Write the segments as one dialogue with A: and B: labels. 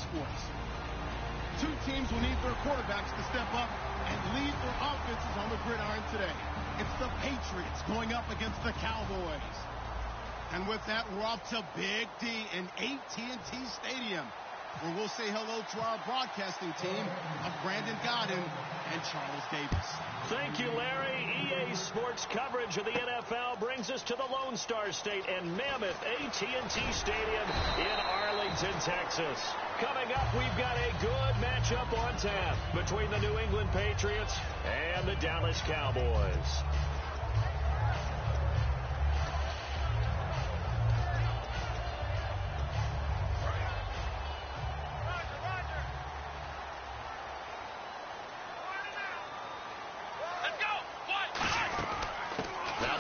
A: sports. Two teams will need their quarterbacks to step up and lead their offenses on the gridiron today. It's the Patriots going up against the Cowboys. And with that, we're off to Big D in AT&T Stadium, where we'll say hello to our broadcasting team of Brandon Godden and Charles Davis.
B: Thank you, Larry. EA Sports coverage of the NFL brings us to the Lone Star State and mammoth AT&T Stadium in Arlington, Texas. Coming up, we've got a good matchup on tap between the New England Patriots and the Dallas Cowboys.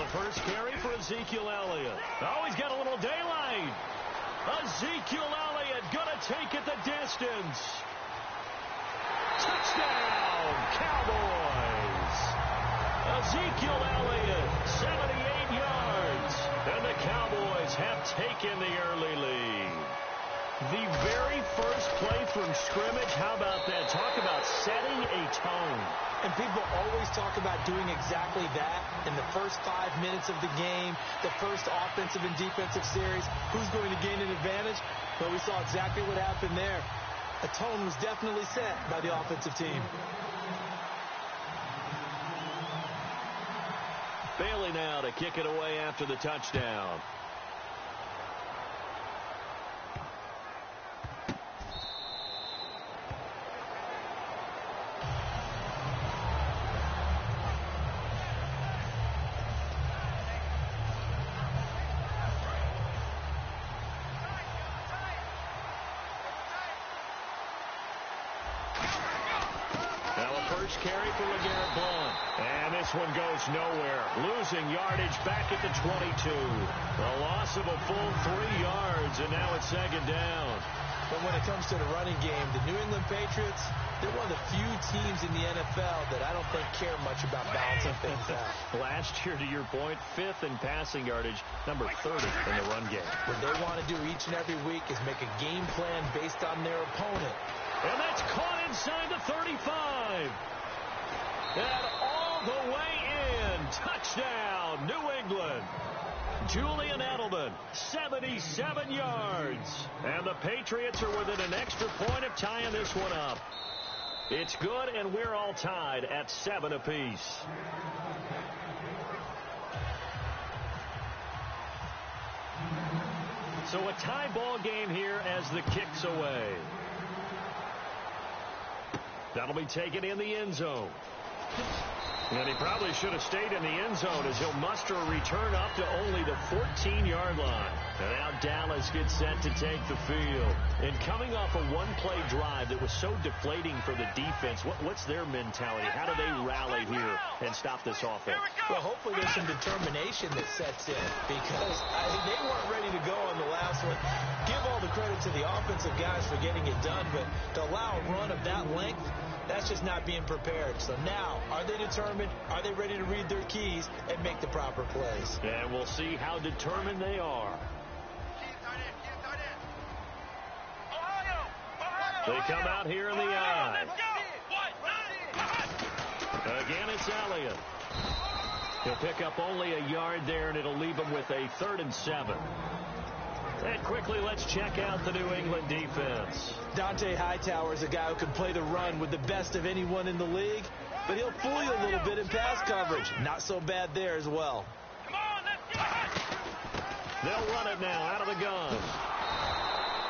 B: First carry for Ezekiel Elliott. Oh, he's got a little daylight. Ezekiel Elliott going to take it the distance. Touchdown, Cowboys. Ezekiel Elliott, 78 yards. And the Cowboys have taken the early lead. The very first play from scrimmage, how about that? Talk about setting a tone.
C: And people always talk about doing exactly that in the first 5 minutes of the game, the first offensive and defensive series. Who's going to gain an advantage? Well, we saw exactly what happened there. A tone was definitely set by the offensive team.
B: Bailey now to kick it away after the touchdown. Carry for LeGarrette Blount. And this one goes nowhere. Losing yardage back at the 22. A loss of a full 3 yards, and now it's second down.
C: But when it comes to the running game, the New England Patriots, they're one of the few teams in the NFL that I don't think care much about balancing things out.
B: Last year, to your point, 5th in passing yardage, number 30 in the run game.
C: What they want to do each and every week is make a game plan based on their opponent.
B: And that's caught inside the 35. And all the way in. Touchdown, New England. Julian Edelman, 77 yards. And the Patriots are within an extra point of tying this one up. It's good, and we're all tied at 7 apiece. So a tie ball game here as the kick's away. That'll be taken in the end zone. And he probably should have stayed in the end zone as he'll muster a return up to only the 14-yard line. And now Dallas gets set to take the field. And coming off a one-play drive that was so deflating for the defense, what's their mentality? How do they rally here and stop this offense?
C: Well, hopefully there's some determination that sets in because they weren't ready to go on the last one. Give all the credit to the offensive guys for getting it done, but to allow a run of that length, that's just not being prepared. So now, are they determined? Are they ready to read their keys and make the proper plays?
B: And we'll see how determined they are. They come out here in the eye. Again, it's Elliott. He'll pick up only a yard there, and it'll leave him with a 3rd and 7. And quickly, let's check out the New England defense.
C: Dante Hightower is a guy who can play the run with the best of anyone in the league, but he'll fool you a little bit in pass coverage. Not so bad there as well.
D: Come on, let's go!
B: They'll run it now out of the gun.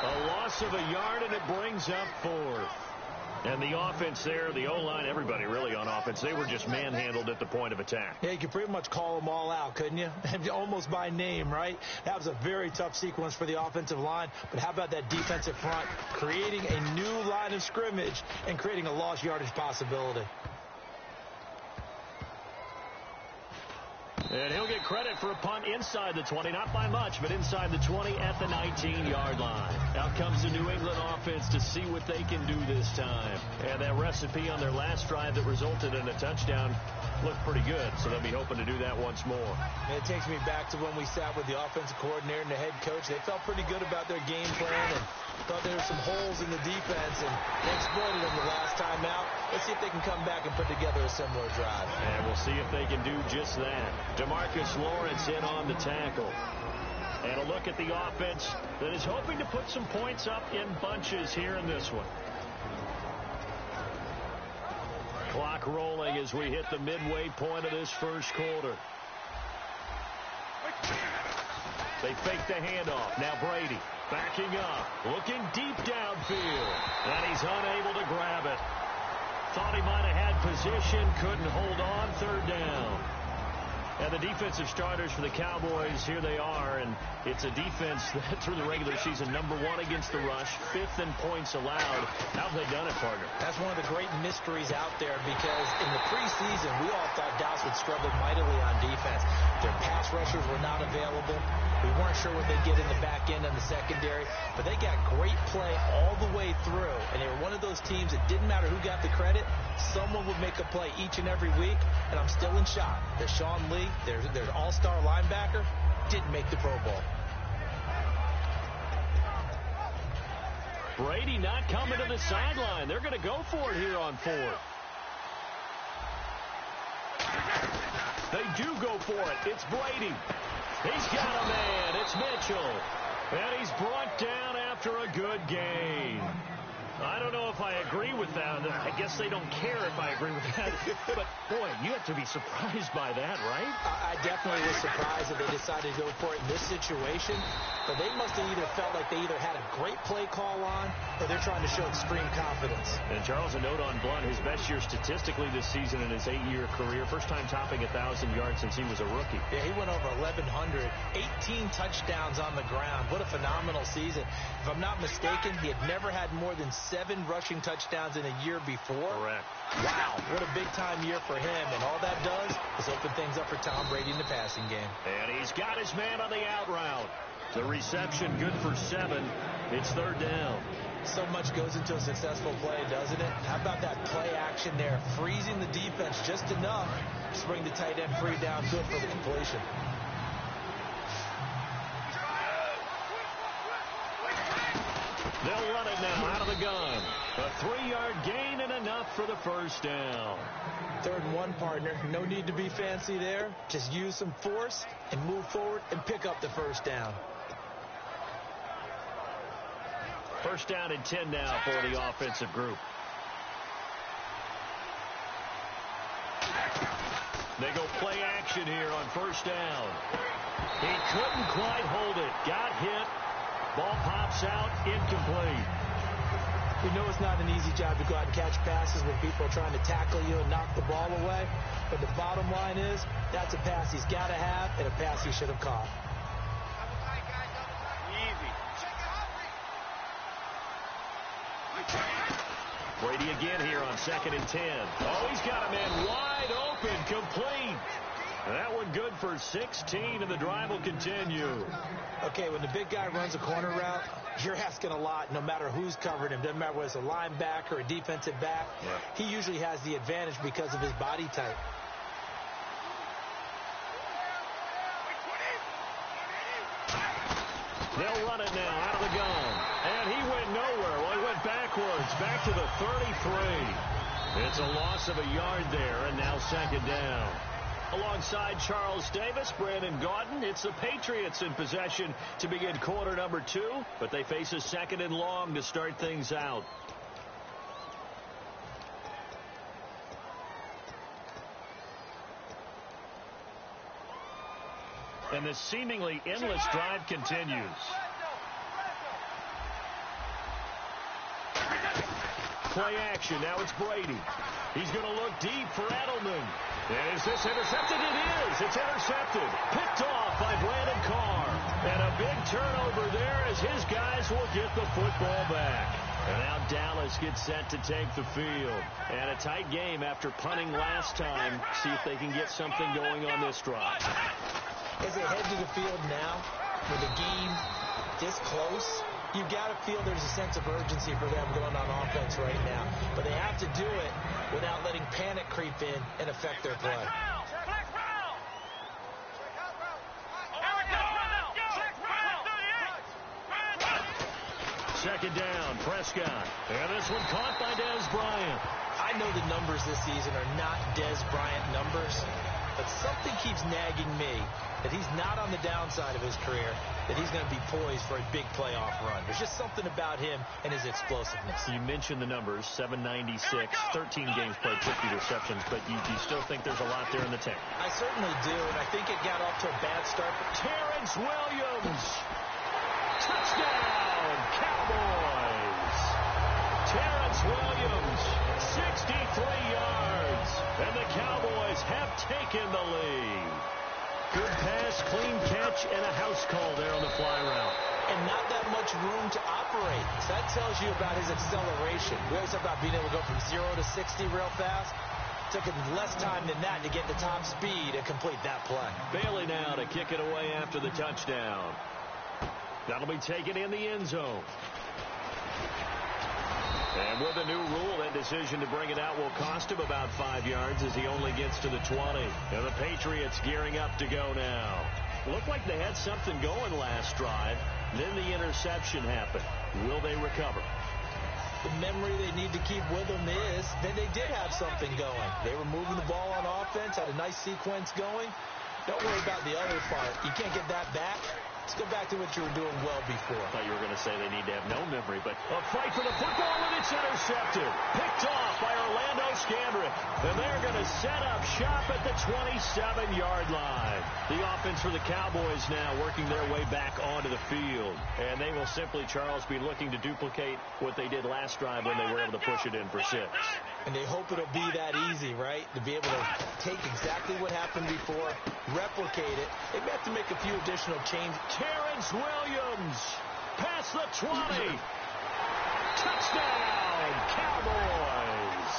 B: A loss of a yard, and it brings up 4th. And the offense there, the O-line, everybody really on offense, they were just manhandled at the point of attack.
C: Yeah, you could pretty much call them all out, couldn't you? Almost by name, right? That was a very tough sequence for the offensive line. But how about that defensive front creating a new line of scrimmage and creating a lost yardage possibility?
B: And he'll get credit for a punt inside the 20, not by much, but inside the 20 at the 19-yard line. Out comes the New England offense to see what they can do this time. And that recipe on their last drive that resulted in a touchdown looked pretty good, so they'll be hoping to do that once more.
C: And it takes me back to when we sat with the offensive coordinator and the head coach. They felt pretty good about their game plan, and Thought there were some holes in the defense, and they exploited them the last time out. Let's see if they can come back and put together a similar drive.
B: And we'll see if they can do just that. DeMarcus Lawrence in on the tackle. And a look at the offense that is hoping to put some points up in bunches here in this one. Clock rolling as we hit the midway point of this first quarter. They fake the handoff. Now Brady backing up, looking deep downfield. And he's unable to grab it. Thought he might have had position, couldn't hold on. Third down. And the defensive starters for the Cowboys, here they are, and it's a defense that through the regular season, #1 against the rush, 5th in points allowed. How have they done it, partner?
C: That's one of the great mysteries out there, because in the preseason, we all thought Dallas would struggle mightily on defense. Their pass rushers were not available. We weren't sure what they'd get in the back end and the secondary, but they got great play all the way through, and they were one of those teams that didn't matter who got the credit. Someone would make a play each and every week, and I'm still in shock that Sean Lee, their all-star linebacker, didn't make the Pro Bowl.
B: Brady not coming to the sideline. They're going to go for it here on 4th. They do go for it. It's Brady. He's got a man. It's Mitchell. And he's brought down after a good gain. I don't know if I agree with that. I guess they don't care if I agree with that. But, boy, you have to be surprised by that, right?
C: I definitely was surprised that they decided to go for it in this situation. But they must have either felt like they either had a great play call on, or they're trying to show extreme confidence.
B: And Charles, a note on Blunt, his best year statistically this season in his 8-year career. First time topping 1,000 yards since he was a rookie.
C: Yeah, he went over 1,100. 18 touchdowns on the ground. What a phenomenal season. If I'm not mistaken, he had never had more than 7 rushing touchdowns in a year before.
B: Correct.
C: Wow, what a big-time year for him. And all that does is open things up for Tom Brady in the passing game.
B: And he's got his man on the out route. The reception good for 7. It's third down.
C: So much goes into a successful play, doesn't it? How about that play action there? Freezing the defense just enough to bring the tight end free downfield for the completion.
B: They'll run it now out of the gun. A 3-yard gain and enough for the first down.
C: 3rd and 1, partner. No need to be fancy there. Just use some force and move forward and pick up the first down.
B: First down and 10 now for the offensive group. They go play action here on first down. He couldn't quite hold it. Got hit. Ball pops out, incomplete.
C: You know it's not an easy job to go out and catch passes when people are trying to tackle you and knock the ball away. But the bottom line is, that's a pass he's got to have and a pass he should have caught.
B: Brady again here on 2nd and 10. Oh, he's got a man wide open, complete. That one good for 16, and the drive will continue.
C: Okay, when the big guy runs a corner route, you're asking a lot no matter who's covering him. Doesn't matter whether it's a linebacker or a defensive back. Yeah. He usually has the advantage because of his body type.
B: They'll run it now out of the gun. And he went nowhere. Well, he went backwards, back to the 33. It's a loss of a yard there, and now 2nd down. Alongside Charles Davis, Brandon Gaudin, it's the Patriots in possession to begin quarter number 2, but they face a 2nd and long to start things out. And the seemingly endless drive continues. Play action. Now it's Brady. He's going to look deep for Edelman. And is this intercepted? It is. It's intercepted. Picked off by Brandon Carr. And a big turnover there as his guys will get the football back. And now Dallas gets set to take the field. And a tight game after punting last time. See if they can get something going on this drive.
C: As they head to the field now, with the game this close, you've got to feel there's a sense of urgency for them going on offense right now. But they have to do it without letting panic creep in and affect their play.
B: second down. Prescott. And this one caught by Dez Bryant.
C: I know the numbers this season are not Dez Bryant numbers, but something keeps nagging me that he's not on the downside of his career, that he's going to be poised for a big playoff run. There's just something about him and his explosiveness.
B: You mentioned the numbers, 796, 13 games played, 50 receptions, but you still think there's a lot there in the tank?
C: I certainly do, and I think it got off to a bad start.
B: Terrence Williams. Touchdown, Cowboys. Terrence Williams, 63 yards, and the Cowboys have taken the lead. Good pass, clean catch, and a house call there on the fly route.
C: And not that much room to operate. So that tells you about his acceleration. We always talk about being able to go from 0 to 60 real fast. Took him less time than that to get the top speed and complete that play.
B: Bailey now to kick it away after the touchdown. That'll be taken in the end zone. And with a new rule, that decision to bring it out will cost him about 5 yards as he only gets to the 20. And the Patriots gearing up to go now. Looked like they had something going last drive. Then the interception happened. Will they recover?
C: The memory they need to keep with them is that they did have something going. They were moving the ball on offense, had a nice sequence going. Don't worry about the other part. You can't get that back. Let's go back to what you were doing well before.
B: I thought you were going to say they need to have no memory, but a fight for the football, and it's intercepted. Picked off by Orlando Scandrick. And they're going to set up shop at the 27-yard line. The offense for the Cowboys now working their way back onto the field. And they will simply, Charles, be looking to duplicate what they did last drive when they were able to push it in for 6.
C: And they hope it'll be that easy, right? To be able to take exactly what happened before, replicate it. They may have to make a few additional changes.
B: Terrence Williams, past the 20. Touchdown, Cowboys.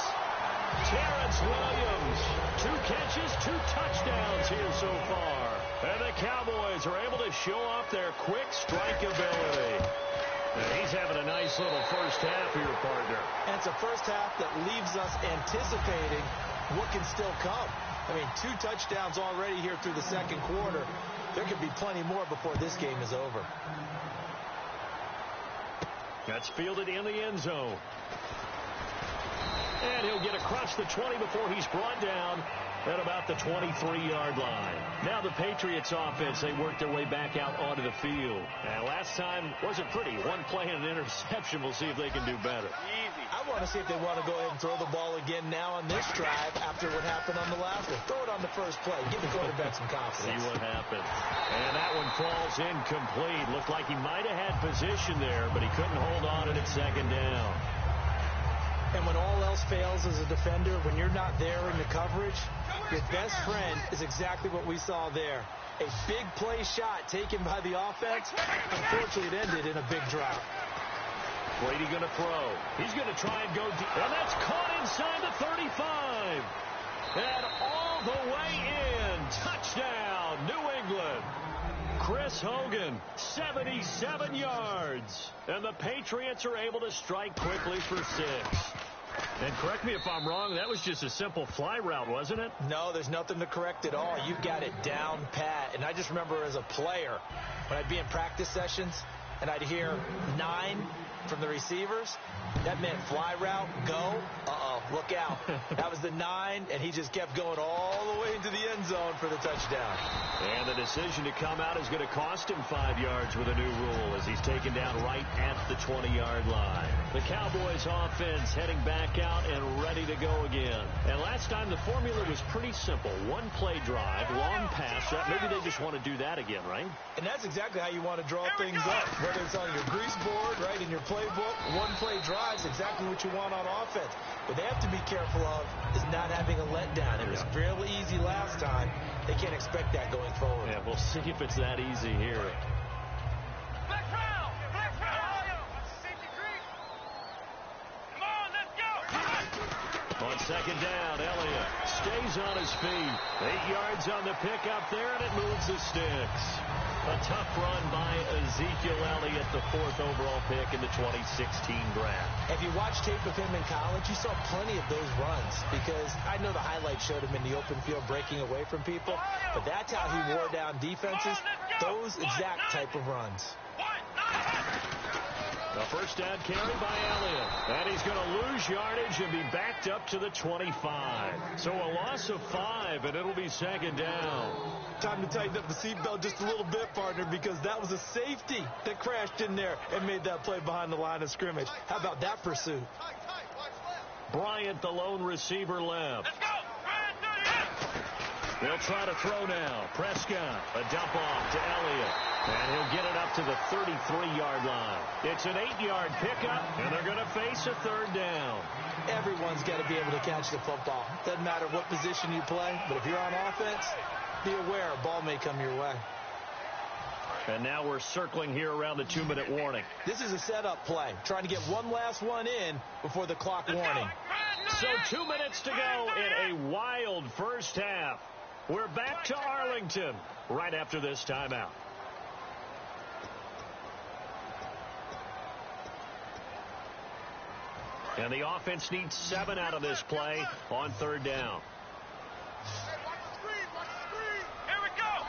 B: Terrence Williams, 2 catches, 2 touchdowns here so far. And the Cowboys are able to show off their quick strike ability. And he's having a nice little first half here, partner.
C: And it's a first half that leaves us anticipating what can still come. I mean, 2 touchdowns already here through the second quarter. There could be plenty more before this game is over.
B: That's fielded in the end zone. And he'll get across the 20 before he's brought down at about the 23-yard line. Now the Patriots offense, they work their way back out onto the field. And last time wasn't pretty. 1 play and an interception. We'll see if they can do better.
D: Easy.
C: I want to see if they want to go ahead and throw the ball again now on this drive after what happened on the last one. Throw it on the first play. Give the quarterback some confidence.
B: See what happens. And that one falls incomplete. Looked like he might have had position there, but he couldn't hold on at second down.
C: And when all else fails as a defender, when you're not there in the coverage, your best friend is exactly what we saw there. A big play shot taken by the offense. Unfortunately, it ended in a big drop.
B: Brady going to throw. He's going to try and go deep. And that's caught inside the 35. And all the way in. Touchdown, New England. Chris Hogan, 77 yards. And the Patriots are able to strike quickly for 6. And correct me if I'm wrong, that was just a simple fly route, wasn't it?
C: No, there's nothing to correct at all. You've got it down pat. And I just remember as a player, when I'd be in practice sessions, and I'd hear 9 from the receivers, that meant fly route, go. Uh-oh, look out. That was the 9, and he just kept going all the way into the end zone for the touchdown.
B: And the decision to come out is going to cost him 5 yards with a new rule as he's taken down right at the 20-yard line. The Cowboys offense heading back out and ready to go again. And last time the formula was pretty simple. 1 play drive, long pass. Maybe they just want to do that again, right?
C: And that's exactly how you want to draw things up. Whether it's on your grease board, right, in your playbook, 1 play drive is exactly what you want on offense. What they have to be careful of is not having a letdown. It was fairly easy last time. They can't expect that going forward.
B: Yeah, we'll see if it's that easy here.
D: Black round. Black round. Safety creep. Come on, let's go.
B: On second down, Elliott stays on his feet. 8 yards on the pickup there, and it moves the sticks. A tough run by Ezekiel Elliott, the 4th overall pick in the 2016 draft.
C: If you watched tape of him in college, you saw plenty of those runs because I know the highlights showed him in the open field breaking away from people, but that's how he wore down defenses, those exact type of runs.
B: A first down carry by Elliott. And he's going to lose yardage and be backed up to the 25. So a loss of 5, and it'll be second down.
C: Time to tighten up the seatbelt just a little bit, partner, because that was a safety that crashed in there and made that play behind the line of scrimmage. How about that pursuit?
B: Bryant, the lone receiver, left.
D: Let's go.
B: They'll try to throw now. Prescott, a dump off to Elliott. And he'll get it up to the 33-yard line. It's an 8-yard pickup, and they're going to face a third down.
C: Everyone's got to be able to catch the football. Doesn't matter what position you play, but if you're on offense, be aware a ball may come your way.
B: And now we're circling here around the 2-minute warning.
C: This is a setup play, trying to get one last one in before the clock warning.
B: So 2 minutes to go in a wild first half. We're back to Arlington right after this timeout. And the offense needs 7 out of this play on third down.
D: Here we go.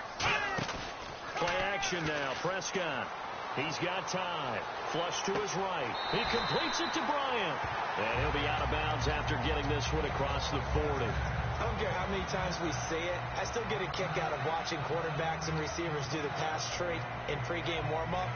B: Play action now. Prescott. He's got time. Flush to his right. He completes it to Bryant. And he'll be out of bounds after getting this one across the 40.
C: I don't care how many times we see it. I still get a kick out of watching quarterbacks and receivers do the pass trait in pregame warm-up.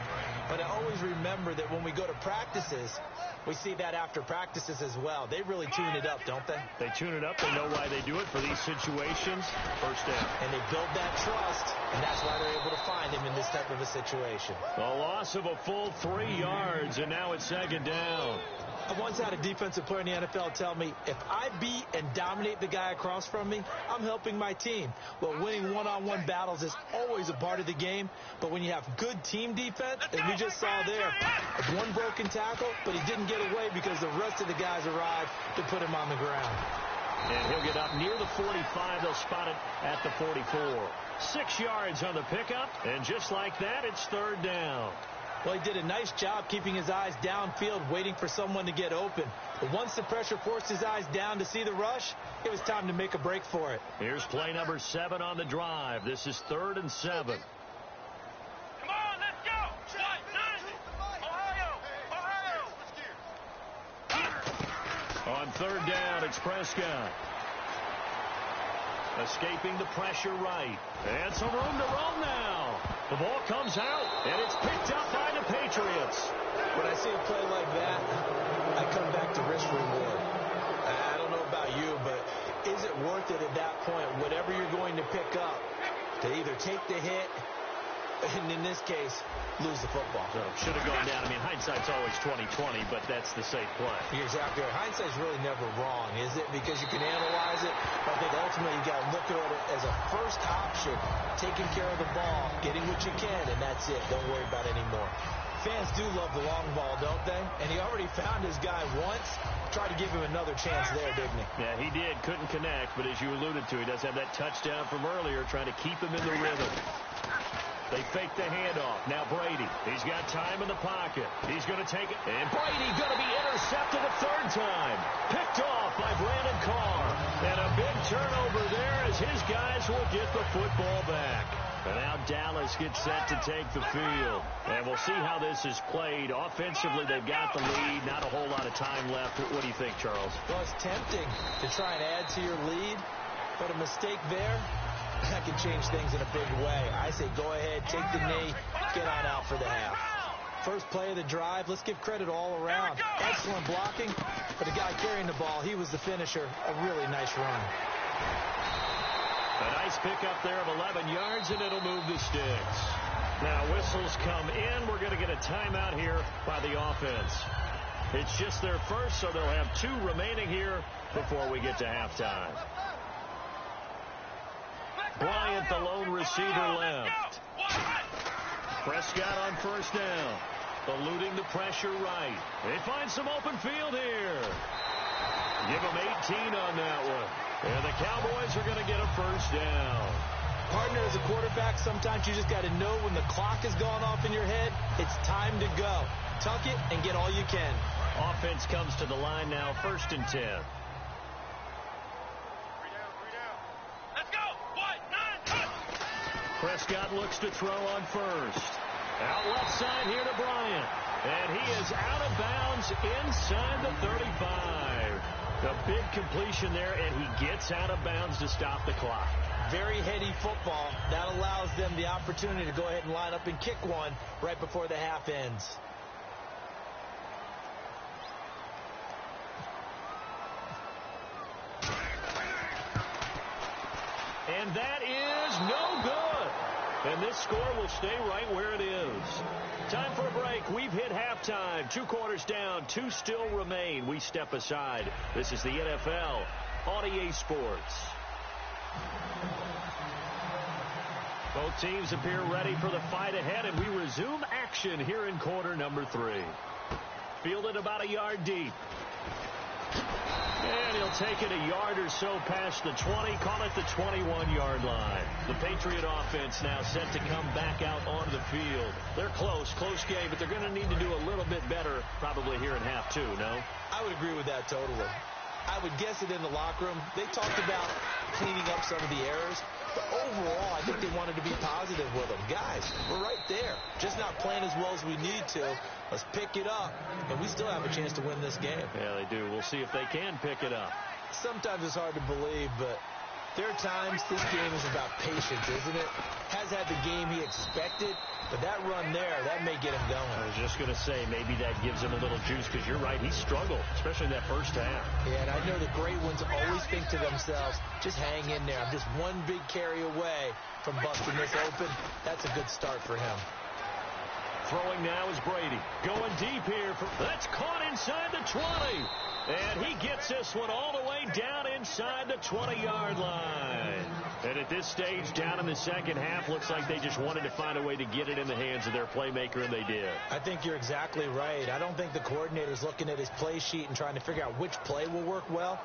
C: But I always remember that when we go to practices, we see that after practices as well. They really tune it up, don't they?
B: They tune it up. They know why they do it for these situations. First down.
C: And they build that trust, and that's why they're able to find him in this type of a situation.
B: A loss of a full 3 yards, and now it's second down.
C: I once had a defensive player in the NFL tell me, if I beat and dominate the guy across from me, I'm helping my team. Well, winning one-on-one battles is always a part of the game, but when you have good team defense, as we just saw there, one broken tackle, but he didn't get away because the rest of the guys arrived to put him on the ground.
B: And he'll get up near the 45. They'll spot it at the 44. 6 yards on the pickup, and just like that, it's third down.
C: Well, he did a nice job keeping his eyes downfield, waiting for someone to get open. But once the pressure forced his eyes down to see the rush, it was time to make a break for it.
B: Here's play number 7 on the drive. This is 3rd and 7.
D: Come on, let's go. Ohio.
B: On third down, it's Prescott. Escaping the pressure right. And some room to roam now. The ball comes out, and it's picked up by the Patriots.
C: When I see a play like that, I come back to risk reward. I don't know about you, but is it worth it at that point, whatever you're going to pick up, to either take the hit, and in this case, lose the football?
B: So should have gone down. I mean, hindsight's always 20/20, but that's the safe play.
C: You're exactly right. Hindsight's really never wrong, is it? Because you can analyze it. But I think ultimately you got to look at it as a first option, taking care of the ball, getting what you can, and that's it. Don't worry about it anymore. Fans do love the long ball, don't they? And he already found his guy once. Tried to give him another chance there, didn't he?
B: Yeah, he did. Couldn't connect, but as you alluded to, he does have that touchdown from earlier, trying to keep him in the rhythm. They fake the handoff. Now Brady. He's got time in the pocket. He's going to take it. And Brady going to be intercepted a third time. Picked off by Brandon Carr. And a big turnover there as his guys will get the football back. And now Dallas gets set to take the field. And we'll see how this is played. Offensively, they've got the lead. Not a whole lot of time left. What do you think, Charles?
C: Well, it's tempting to try and add to your lead. But a mistake there, that can change things in a big way. I say go ahead, take the knee, get on out for the half. First play of the drive, let's give credit all around. Excellent blocking, but the guy carrying the ball, he was the finisher. A really nice run.
B: A nice pickup there of 11 yards, and it'll move the sticks. Now whistles come in. We're going to get a timeout here by the offense. It's just their first, so they'll have 2 remaining here before we get to halftime. Bryant, the lone receiver, left. Prescott on first down. Eluding the pressure right. They find some open field here. Give them 18 on that one. And the Cowboys are going to get a first down.
C: Partner, as a quarterback, sometimes you just got to know when the clock has gone off in your head, it's time to go. Tuck it and get all you can.
B: Offense comes to the line now, 1st and 10. Prescott looks to throw on first. Out left side here to Bryant. And he is out of bounds inside the 35. A big completion there, and he gets out of bounds to stop the clock.
C: Very heady football. That allows them the opportunity to go ahead and line up and kick one right before the half ends.
B: And that is no good. And this score will stay right where it is. Time for a break. We've hit halftime. 2 quarters down. 2 still remain. We step aside. This is the NFL on EA Sports. Both teams appear ready for the fight ahead, and we resume action here in quarter number 3. Fielded about a yard deep. And he'll take it a yard or so past the 20, call it the 21-yard line. The Patriot offense now set to come back out onto the field. They're close game, but they're going to need to do a little bit better probably here in half 2, no?
C: I would agree with that totally. I would guess it in the locker room. They talked about cleaning up some of the errors, but overall, I think they wanted to be positive with them. Guys, we're right there. Just not playing as well as we need to. Let's pick it up, and we still have a chance to win this game.
B: Yeah, they do. We'll see if they can pick it up.
C: Sometimes it's hard to believe, but there are times this game is about patience, isn't it? Has had the game he expected, but that run there, that may get him going.
B: I was just going to say, maybe that gives him a little juice, because you're right, he struggled, especially in that first half.
C: Yeah, and I know the great ones always think to themselves, just hang in there. I'm just one big carry away from busting this open. That's a good start for him.
B: Throwing now is Brady. Going deep here. That's caught inside the 20. And he gets this one all the way down inside the 20-yard line. And at this stage, down in the second half, looks like they just wanted to find a way to get it in the hands of their playmaker, and they did.
C: I think you're exactly right. I don't think the coordinator's looking at his play sheet and trying to figure out which play will work well.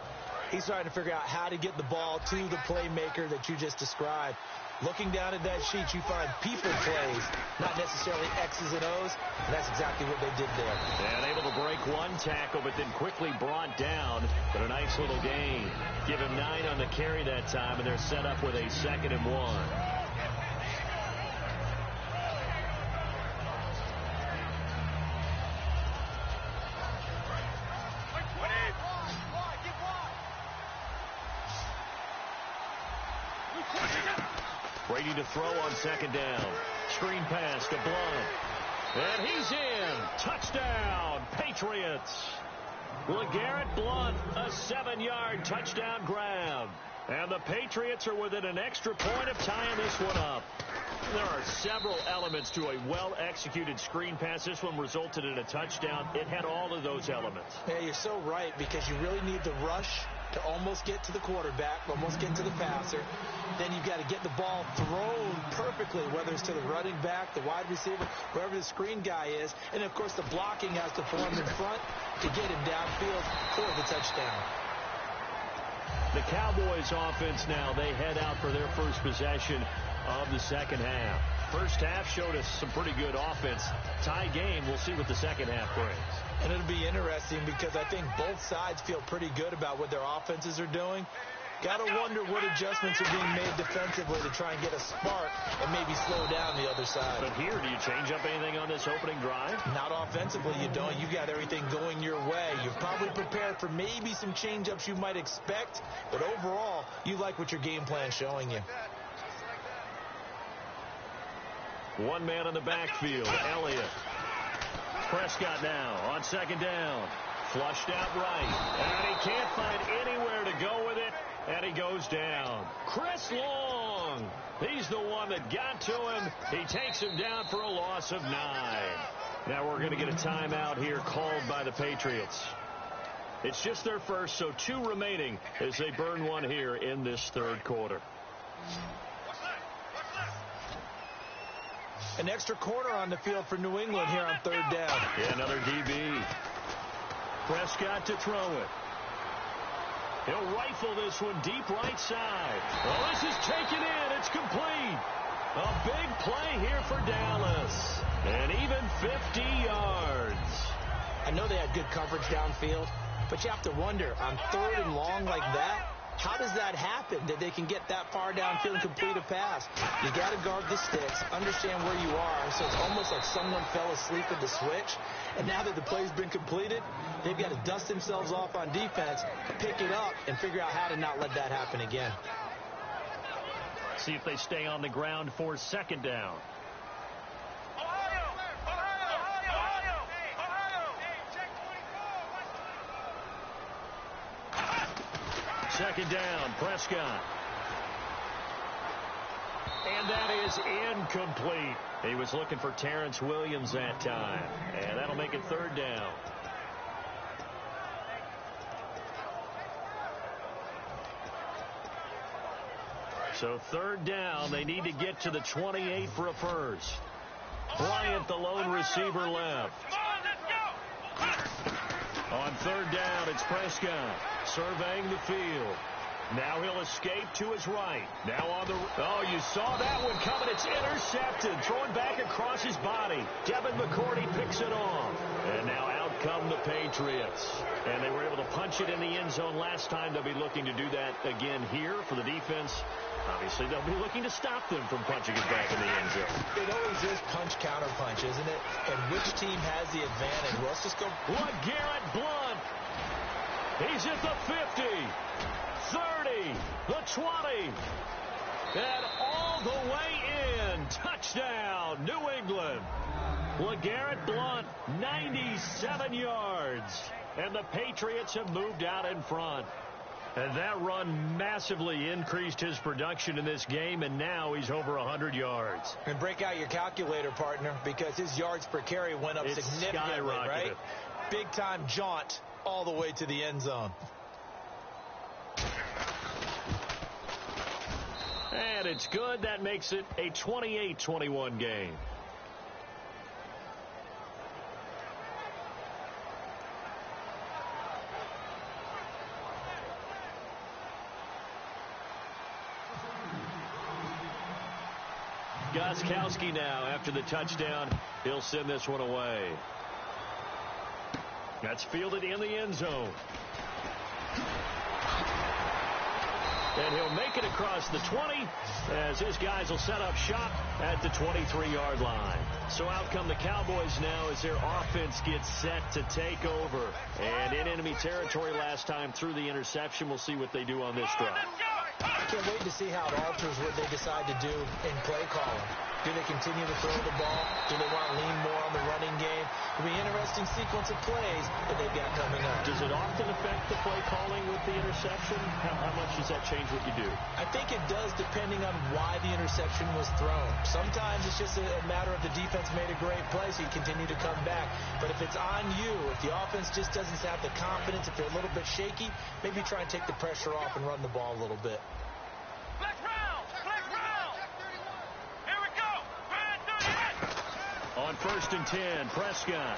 C: He's trying to figure out how to get the ball to the playmaker that you just described. Looking down at that sheet, you find people plays, not necessarily X's and O's, and that's exactly what they did there.
B: And able to break one tackle, but then quickly brought down, but a nice little gain. Give him 9 on the carry that time, and they're set up with a 2nd and 1. Brady to throw on 2nd down. Screen pass to Blunt. And he's in. Touchdown, Patriots. LeGarrette Blunt, a 7-yard touchdown grab. And the Patriots are within an extra point of tying this one up. There are several elements to a well-executed screen pass. This one resulted in a touchdown. It had all of those elements.
C: Yeah, you're so right, because you really need the rush to almost get to the quarterback, almost get to the passer. Then you've got to get the ball thrown perfectly, whether it's to the running back, the wide receiver, wherever the screen guy is. And, of course, the blocking has to form in front to get him downfield for the touchdown.
B: The Cowboys offense now, they head out for their first possession of the second half. First half showed us some pretty good offense. Tie game, we'll see what the second half brings.
C: And it'll be interesting because I think both sides feel pretty good about what their offenses are doing. Got to wonder what adjustments are being made defensively to try and get a spark and maybe slow down the other side.
B: But here, do you change up anything on this opening drive?
C: Not offensively, you don't. You've got everything going your way. You're probably prepared for maybe some change-ups you might expect, but overall, you like what your game plan's showing you.
B: One man in the backfield, Elliott. Prescott now on 2nd down. Flushed out right. And he can't find anywhere to go with it. And he goes down. Chris Long. He's the one that got to him. He takes him down for a loss of 9. Now we're going to get a timeout here called by the Patriots. It's just their first, so 2 remaining as they burn one here in this third quarter.
C: An extra corner on the field for New England here on 3rd down.
B: Yeah, another DB. Prescott to throw it. He'll rifle this one deep right side. Well, this is taken in. It's complete. A big play here for Dallas. And even 50 yards.
C: I know they had good coverage downfield, but you have to wonder, on 3rd and long like that, How does that happen that they can get that far downfield and complete a pass? You got to guard the sticks, understand where you are, so it's almost like someone fell asleep at the switch, and now that the play's been completed, they've got to dust themselves off on defense, pick it up, and figure out how to not let that happen again.
B: See if they stay on the ground for second down. Second down, Prescott. And that is incomplete. He was looking for Terrence Williams that time. And that'll make it third down. So third down, they need to get to the 28 for a first. Bryant, the lone receiver, left. On third down, it's Prescott surveying the field. Now he'll escape to his right. Now on the... Oh, you saw that one coming. It's intercepted. Throwing back across his body. Devin McCourty picks it off. And now out come the Patriots. And they were able to punch it in the end zone last time. They'll be looking to do that again here for the defense. Obviously, they'll be looking to stop them from punching it back in the end zone.
C: It always is punch-counter-punch, isn't it? And which team has the advantage? Well, let's just go...
B: LeGarrette Blount. He's at the 50, 30, the 20, and all the way in. Touchdown, New England. LeGarrette Blount, 97 yards. And the Patriots have moved out in front. And that run massively increased his production in this game, and now he's over 100 yards.
C: And break out your calculator, partner, because his yards per carry went up significantly, right? Big-time jaunt all the way to the end zone.
B: And it's good. That makes it a 28-21 game. Gostkowski now, after the touchdown, he'll send this one away. That's fielded in the end zone. And he'll make it across the 20 as his guys will set up shop at the 23-yard line. So out come the Cowboys now as their offense gets set to take over. And in enemy territory last time through the interception. We'll see what they do on this drive.
C: I can't wait to see how it alters what they decide to do in play calling. Do they continue to throw the ball? Do they want to lean more on the running game? It'll be an interesting sequence of plays that they've got coming up.
B: Does it often affect the play calling with the interception? How much does that change what you do?
C: I think it does depending on why the interception was thrown. Sometimes it's just a matter of the defense made a great play, so you continue to come back. But if it's on you, if the offense just doesn't have the confidence, if they're a little bit shaky, maybe try and take the pressure off and run the ball a little bit.
D: Black round! Black round! Here we go!
B: On 1st and 10, Prescott.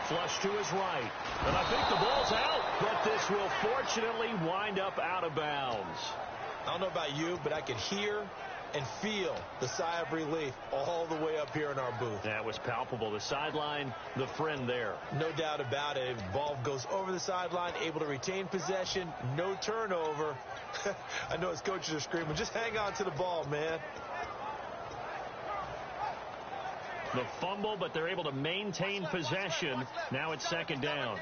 B: Flush to his right. And I think the ball's out, but this will fortunately wind up out of bounds.
C: I don't know about you, but I could hear and feel the sigh of relief all the way up here in our booth.
B: That was palpable. The sideline, the friend there.
C: No doubt about it. The ball goes over the sideline, able to retain possession, no turnover. I know his coaches are screaming, just hang on to the ball, man.
B: The fumble, but they're able to maintain possession. Now it's second down.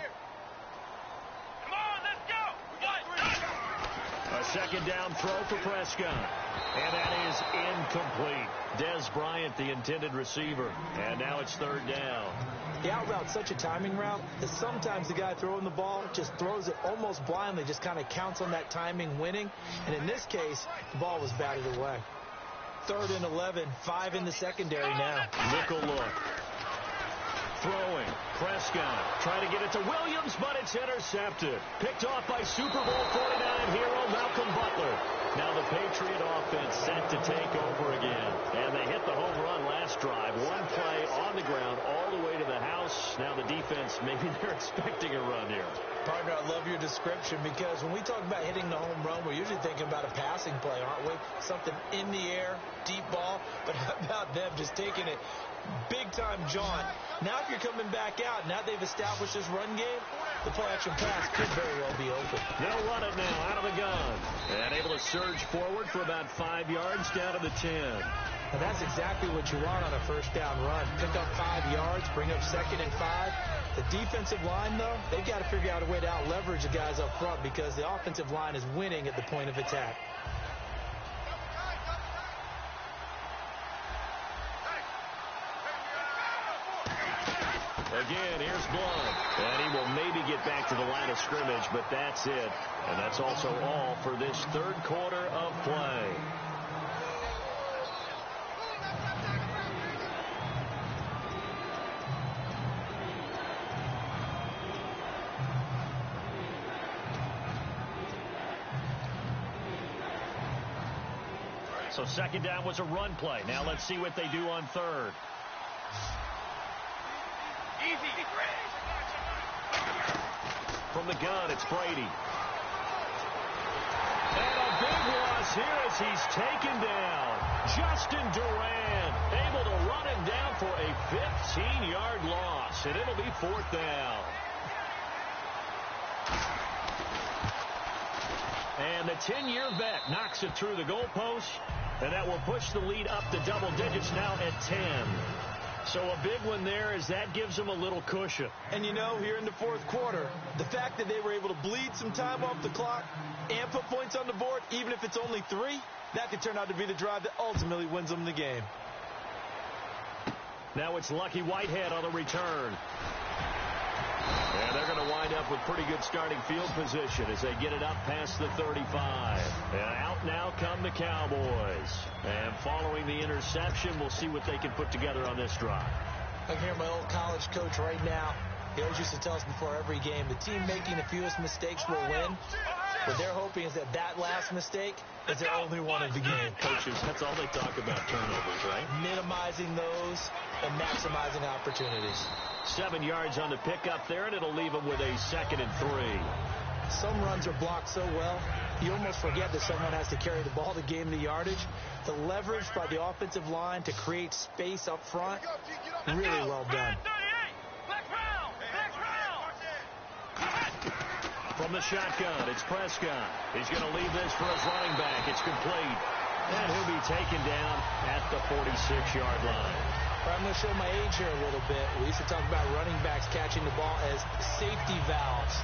D: Come on, let's go!
B: A second down throw for Prescott. And that is incomplete. Dez Bryant, the intended receiver. And now it's third down.
C: The out route's such a timing route that sometimes the guy throwing the ball just throws it almost blindly, just kind of counts on that timing winning. And in this case, the ball was batted away. 3rd and 11, 5 in the secondary now.
B: Nickel look. Throwing. Prescott trying to get it to Williams, but it's intercepted. Picked off by Super Bowl 49 hero Malcolm Butler. Now the Patriot offense set to take over again. And they hit the home run last drive. One play on the ground all the way to the house. Now the defense, maybe they're expecting a run here.
C: Partner, I love your description because when we talk about hitting the home run, we're usually thinking about a passing play, aren't we? Something in the air, deep ball. But how about them just taking it big-time jaunt? Now if you're coming back out, now they've established this run game, the play-action pass could very well be open.
B: They'll run it now out of the gun. And able to surge forward for about 5 yards down to the 10.
C: Well, that's exactly what you want on a first down run. Pick up 5 yards, bring up 2nd and 5. The defensive line, though, they've got to figure out a way to out-leverage the guys up front because the offensive line is winning at the point of attack.
B: Again, here's Blunt. And he will maybe get back to the line of scrimmage, but that's it. And that's also all for this third quarter of play. So second down was a run play. Now let's see what they do on third.
D: Easy.
B: From the gun, it's Brady. And a big loss here as he's taken down. Justin Durant able to run him down for a 15-yard loss. And it'll be 4th down. And the 10-year vet knocks it through the goalpost. And that will push the lead up to double digits now at 10. So a big one there as that gives them a little cushion.
C: And you know, here in the fourth quarter, the fact that they were able to bleed some time off the clock and put points on the board, even if it's only 3, that could turn out to be the drive that ultimately wins them the game.
B: Now it's Lucky Whitehead on the return. And they're going to wind up with pretty good starting field position as they get it up past the 35. And out now come the Cowboys. And following the interception, we'll see what they can put together on this drive.
C: I can hear my old college coach right now. He always used to tell us before every game, the team making the fewest mistakes will win. What they're hoping is that that last mistake is their only one of the game.
B: Coaches, that's all they talk about, turnovers, right?
C: Minimizing those and maximizing opportunities.
B: 7 yards on the pickup there, and it'll leave them with a 2nd and 3.
C: Some runs are blocked so well, you almost forget that someone has to carry the ball to gain the yardage. The leverage by the offensive line to create space up front, really well done.
B: From the shotgun, it's Prescott. He's going to leave this for his running back. It's complete. And he'll be taken down at the 46-yard line.
C: I'm going to show my age here a little bit. We used to talk about running backs catching the ball as safety valves.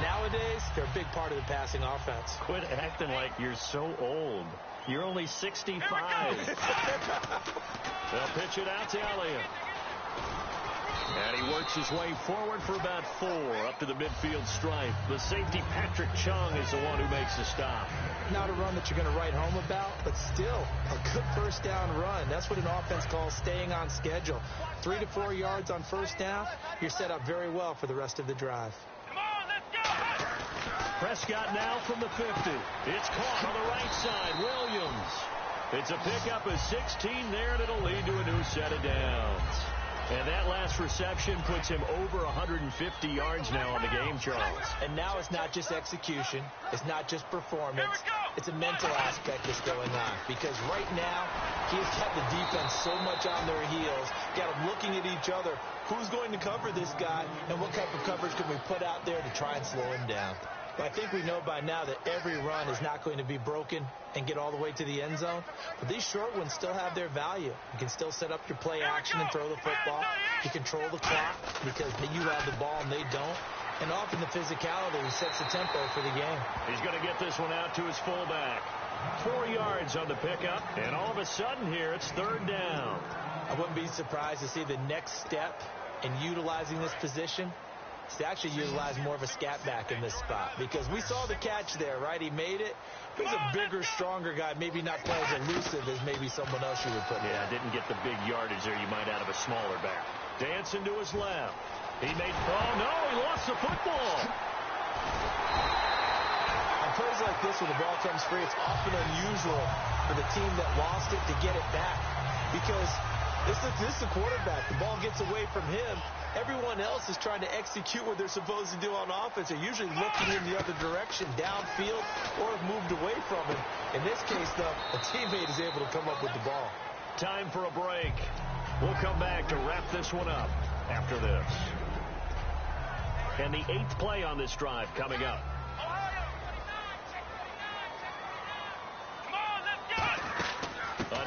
C: Nowadays, they're a big part of the passing offense.
B: Quit acting like you're so old. You're only 65. They'll pitch it out to Elliott. And he works his way forward for about 4 up to the midfield stripe. The safety, Patrick Chung, is the one who makes the stop.
C: Not a run that you're going to write home about, but still a good first down run. That's what an offense calls staying on schedule. 3 to 4 yards on first down, you're set up very well for the rest of the drive.
D: Come on, let's go!
B: Prescott now from the 50. It's caught on the right side. Williams. It's a pickup of 16 there, and it'll lead to a new set of downs. And that last reception puts him over 150 yards now on the game, Charles.
C: And now it's not just execution. It's not just performance. It's a mental aspect that's going on. Because right now, he's got the defense so much on their heels. Got them looking at each other. Who's going to cover this guy? And what type of coverage can we put out there to try and slow him down? But I think we know by now that every run is not going to be broken and get all the way to the end zone. But these short ones still have their value. You can still set up your play action and throw the football. You control the clock because you have the ball and they don't. And often the physicality sets the tempo for the game.
B: He's going to get this one out to his fullback. 4 yards on the pickup, and all of a sudden here it's 3rd down.
C: I wouldn't be surprised to see the next step in utilizing this position is to actually utilize more of a scat back in this spot. Because we saw the catch there, right? He made it. He's a bigger, stronger guy, maybe not quite as elusive as maybe someone else you would put in.
B: Yeah, didn't get the big yardage there you might out of a smaller back. Dancing to his left. He made, oh no, he lost the football.
C: On plays like this where the ball comes free, it's often unusual for the team that lost it to get it back. Because This is the quarterback. The ball gets away from him. Everyone else is trying to execute what they're supposed to do on offense. They're usually looking in the other direction, downfield, or have moved away from him. In this case, though, a teammate is able to come up with the ball.
B: Time for a break. We'll come back to wrap this one up after this. And the 8th play on this drive coming up.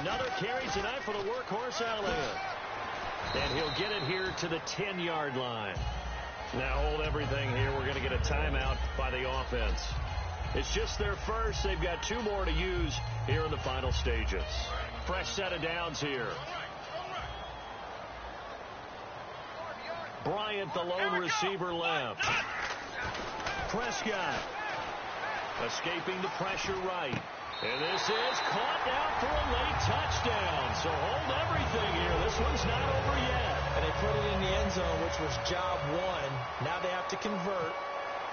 B: Another carry tonight for the workhorse Elliott. And he'll get it here to the 10-yard line. Now hold everything here. We're going to get a timeout by the offense. It's just their first. They've got 2 more to use here in the final stages. Fresh set of downs here. Bryant, the lone receiver, left. Prescott escaping the pressure right. And this is caught down for a late touchdown. So hold everything here. This one's not over yet.
C: And they put it in the end zone, which was job 1. Now they have to convert.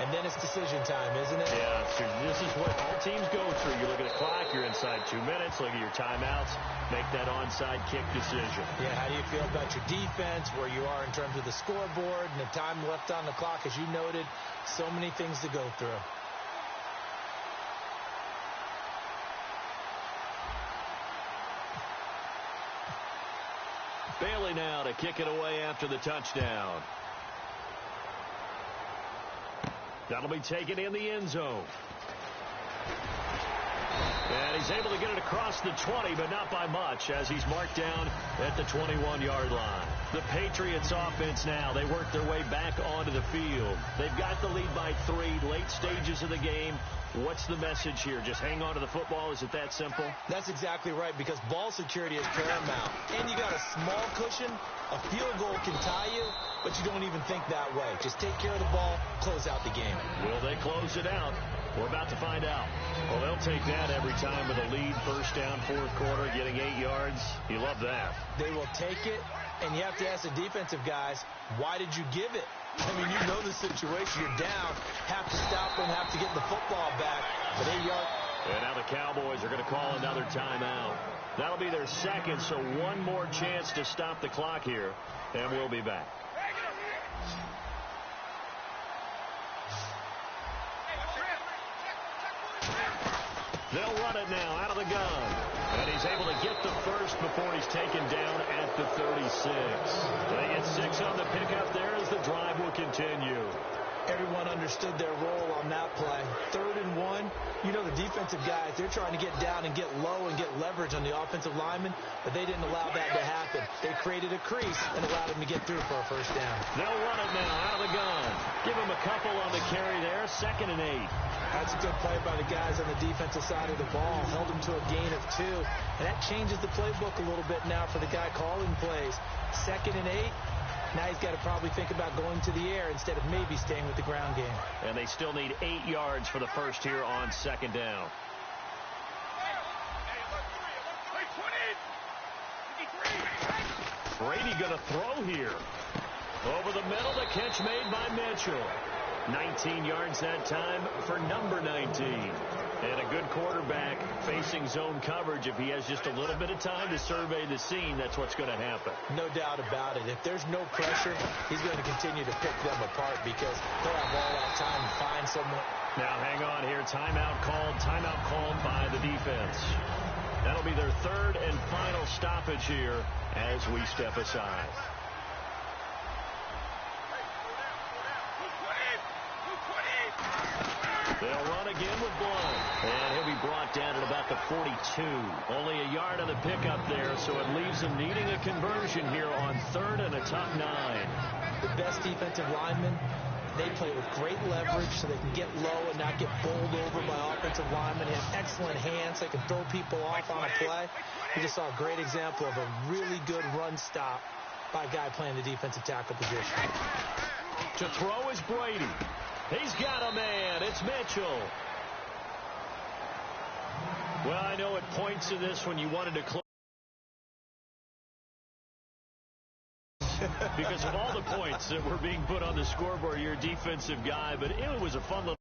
C: And then it's decision time, isn't it?
B: Yeah, so this is what all teams go through. You look at the clock, you're inside 2 minutes, look at your timeouts, make that onside kick decision.
C: Yeah, how do you feel about your defense, where you are in terms of the scoreboard, and the time left on the clock, as you noted, so many things to go through.
B: Bailey now to kick it away after the touchdown. That'll be taken in the end zone. And he's able to get it across the 20, but not by much, as he's marked down at the 21-yard line. The Patriots offense now, they work their way back onto the field. They've got the lead by 3, late stages of the game. What's the message here? Just hang on to the football? Is it that simple?
C: That's exactly right, because ball security is paramount. And you got a small cushion. A field goal can tie you, but you don't even think that way. Just take care of the ball, close out the game.
B: Will they close it out? We're about to find out. Well, they'll take that every time with a lead, first down, 4th quarter, getting 8 yards. You love that.
C: They will take it, and you have to ask the defensive guys, why did you give it? I mean, you know the situation. You're down, have to stop them, have to get the football back. But 8 yards.
B: And now the Cowboys are going to call another timeout. That'll be their second, so one more chance to stop the clock here, and we'll be back. They'll run it now out of the gun. And he's able to get the first before he's taken down at the 36. They get 6 on the pickup there as the drive will continue.
C: Everyone understood their role on that play. 3rd and 1. You know the defensive guys, they're trying to get down and get low and get leverage on the offensive lineman, but they didn't allow that to happen. They created a crease and allowed him to get through for a first down.
B: They'll run it now out of the gun. Give him a couple on the carry there. 2nd and 8.
C: That's a good play by the guys on the defensive side of the ball. Held him to a gain of 2. And that changes the playbook a little bit now for the guy calling plays. 2nd and 8. Now he's got to probably think about going to the air instead of maybe staying with the ground game.
B: And they still need 8 yards for the first here on 2nd down. Brady going to throw here. Over the middle, the catch made by Mitchell. 19 yards that time for number 19. And a good quarterback facing zone coverage. If he has just a little bit of time to survey the scene, that's what's going to happen.
C: No doubt about it. If there's no pressure, he's going to continue to pick them apart because they'll have all that time to find someone.
B: Now hang on here. Timeout called by the defense. That'll be their 3rd and final stoppage here as we step aside. They'll run again with Blount. And he'll be brought down at about the 42. Only a yard on the pickup there, so it leaves them needing a conversion here on 3rd and a tough 9.
C: The best defensive linemen, they play with great leverage so they can get low and not get bowled over by offensive linemen. They have excellent hands. They can throw people off on a play. We just saw a great example of a really good run stop by a guy playing the defensive tackle position.
B: To throw is Brady. He's got a man. It's Mitchell. Well, I know it points to this when you wanted to close. Because of all the points that were being put on the scoreboard, you're a defensive guy, but it was a fun little